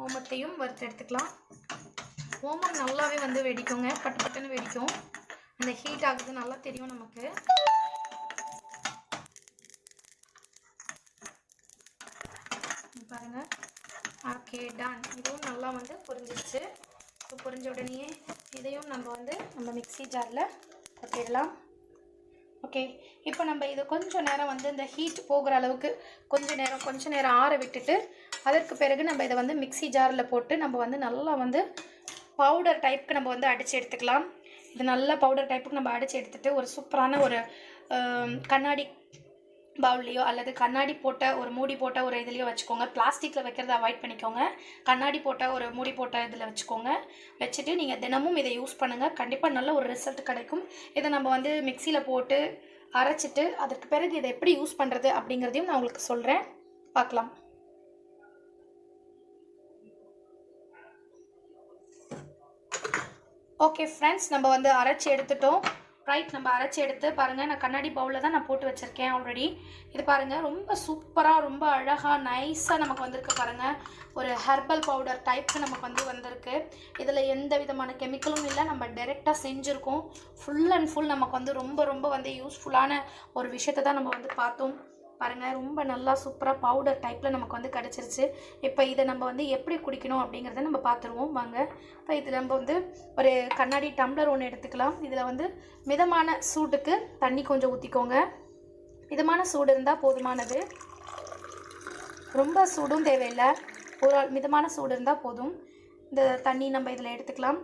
ஓமத்தையும் வறுத்து எடுத்துக்கலாம். ஓமம் நல்லாவே வந்து வெடிக்குங்க, பட்டு பட்டுன்னு வெடிக்கும். அந்த ஹீட் ஆகுது நல்லா தெரியும் நமக்கு. பாருங்க. Okay, done. இதுவும் நல்லா வந்து பொரிஞ்சிருச்சு. ஸோ பொரிஞ்ச உடனே இதையும் நம்ம மிக்ஸி ஜாரில் கொட்டிடலாம். ஓகே, இப்போ நம்ம இதை கொஞ்சம் நேரம் வந்து இந்த ஹீட் போகிற அளவுக்கு கொஞ்ச நேரம் ஆற விட்டுட்டு அதற்கு பிறகு நம்ம இதை வந்து மிக்ஸி ஜாரில் போட்டு நம்ம வந்து நல்லா வந்து பவுடர் டைப்புக்கு நம்ம வந்து அடித்து எடுத்துக்கலாம். இது நல்லா பவுடர் டைப்புக்கு நம்ம அடித்து எடுத்துகிட்டு ஒரு சூப்பரான ஒரு கண்ணாடி பவுல்லையோ அல்லது கண்ணாடி போட்ட ஒரு மூடி போட்ட ஒரு இதுலையோ வச்சுக்கோங்க. பிளாஸ்டிக்கில் வைக்கிறத அவாய்ட் பண்ணிக்கோங்க. கண்ணாடி போட்ட ஒரு மூடி போட்ட இதில் வச்சுக்கோங்க. வச்சுட்டு நீங்கள் தினமும் இதை யூஸ் பண்ணுங்கள். கண்டிப்பாக நல்ல ஒரு ரிசல்ட் கிடைக்கும். இதை நம்ம வந்து மிக்சியில் போட்டு அரைச்சிட்டு அதற்கு பிறகு இதை எப்படி யூஸ் பண்ணுறது அப்படிங்கிறதையும் நான் உங்களுக்கு சொல்கிறேன். பார்க்கலாம். ஓகே ஃப்ரெண்ட்ஸ், நம்ம வந்து அரைச்சி எடுத்துட்டோம். ரைட், நம்ம அரைச்சி எடுத்து பாருங்கள். நான் கண்ணாடி பவுலில் தான் நான் போட்டு வச்சுருக்கேன் ஆல்ரெடி. இது பாருங்கள், ரொம்ப சூப்பராக ரொம்ப அழகாக நைஸாக நமக்கு வந்திருக்கு பாருங்கள். ஒரு ஹெர்பல் பவுடர் டைப்புக்கு நமக்கு வந்திருக்கு. இதில் எந்த விதமான கெமிக்கலும் இல்லை. நம்ம டைரெக்டாக செஞ்சுருக்கோம். ஃபுல் அண்ட் ஃபுல் நமக்கு வந்து ரொம்ப வந்து யூஸ்ஃபுல்லான ஒரு விஷயத்தை தான் நம்ம வந்து பார்த்தோம். பாருங்கள், ரொம்ப நல்லா சூப்பராக பவுடர் டைப்பில் நமக்கு வந்து கிடச்சிருச்சு. இப்போ இதை நம்ம வந்து எப்படி குடிக்கணும் அப்படிங்கிறத நம்ம பார்த்துருவோம் வாங்க. இப்போ இதில் நம்ம வந்து ஒரு கண்ணாடி டம்ளர் ஒன்று எடுத்துக்கலாம். இதில் வந்து மிதமான சூட்டுக்கு தண்ணி கொஞ்சம் ஊற்றிக்கோங்க. மிதமான சூடு இருந்தால் போதுமானது. ரொம்ப சூடும் தேவையில்லை, ஒரு மிதமான சூடு இருந்தால் போதும். இந்த தண்ணி நம்ம இதில் எடுத்துக்கலாம்.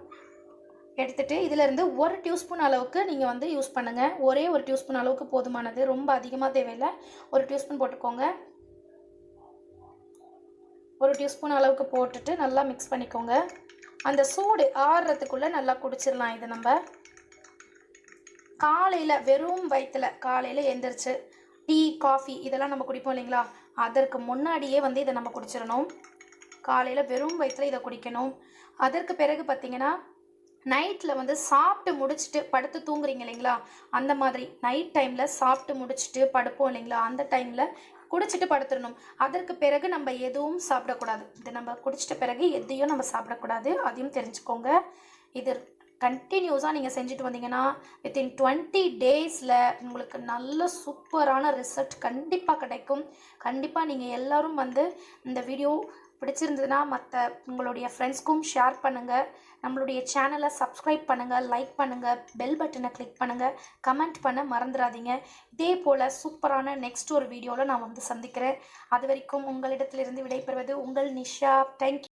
எடுத்துகிட்டு இதிலேருந்து 1 டீஸ்பூன் அளவுக்கு நீங்கள் வந்து யூஸ் பண்ணுங்கள். ஒரே 1 டீஸ்பூன் அளவுக்கு போதுமானது, ரொம்ப அதிகமாக தேவையில்லை. 1 டீஸ்பூன் போட்டுக்கோங்க. 1 டீஸ்பூன் அளவுக்கு போட்டுட்டு நல்லா மிக்ஸ் பண்ணிக்கோங்க. அந்த சூடு ஆறுறதுக்குள்ளே நல்லா குடிச்சிடலாம். இதை நம்ம காலையில் வெறும் வயிற்றில் காலையில் எழுந்திரிச்சு டீ காஃபி இதெல்லாம் நம்ம குடிப்போம் இல்லைங்களா, அதற்கு முன்னாடியே வந்து இதை நம்ம குடிச்சிடணும். காலையில் வெறும் வயிற்றில் இதை குடிக்கணும். அதற்கு பிறகு பார்த்திங்கன்னா நைட்டில் வந்து சாப்பிட்டு முடிச்சுட்டு படுத்து தூங்குறீங்க இல்லைங்களா, அந்த மாதிரி நைட் டைமில் சாப்பிட்டு முடிச்சுட்டு படுப்போம் இல்லைங்களா, அந்த டைமில் குடிச்சிட்டு படுத்துடணும். அதற்கு பிறகு நம்ம எதுவும் சாப்பிடக்கூடாது. இது நம்ம குடிச்சிட்ட பிறகு எதையும் நம்ம சாப்பிடக்கூடாது, அதையும் தெரிஞ்சுக்கோங்க. இது கண்டினியூஸாக நீங்கள் செஞ்சுட்டு வந்தீங்கன்னா வித்தின் 20 டேஸில் உங்களுக்கு நல்ல சூப்பரான ரிசல்ட் கண்டிப்பாக கிடைக்கும். கண்டிப்பாக நீங்கள் எல்லோரும் வந்து இந்த வீடியோ பிடிச்சிருந்ததுன்னா மற்ற உங்களுடைய ஃப்ரெண்ட்ஸ்க்கும் ஷேர் பண்ணுங்கள். நம்மளுடைய சேனலை சப்ஸ்கிரைப் பண்ணுங்கள், லைக் பண்ணுங்கள், பெல் பட்டனை கிளிக் பண்ணுங்கள், கமெண்ட் பண்ண மறந்துடாதீங்க. இதே போல் சூப்பரான நெக்ஸ்ட் ஒரு வீடியோவில் நான் வந்து சந்திக்கிறேன். அது வரைக்கும் உங்களிடத்திலிருந்து விடைபெறுவது உங்கள் நிஷா. தேங்க்யூ.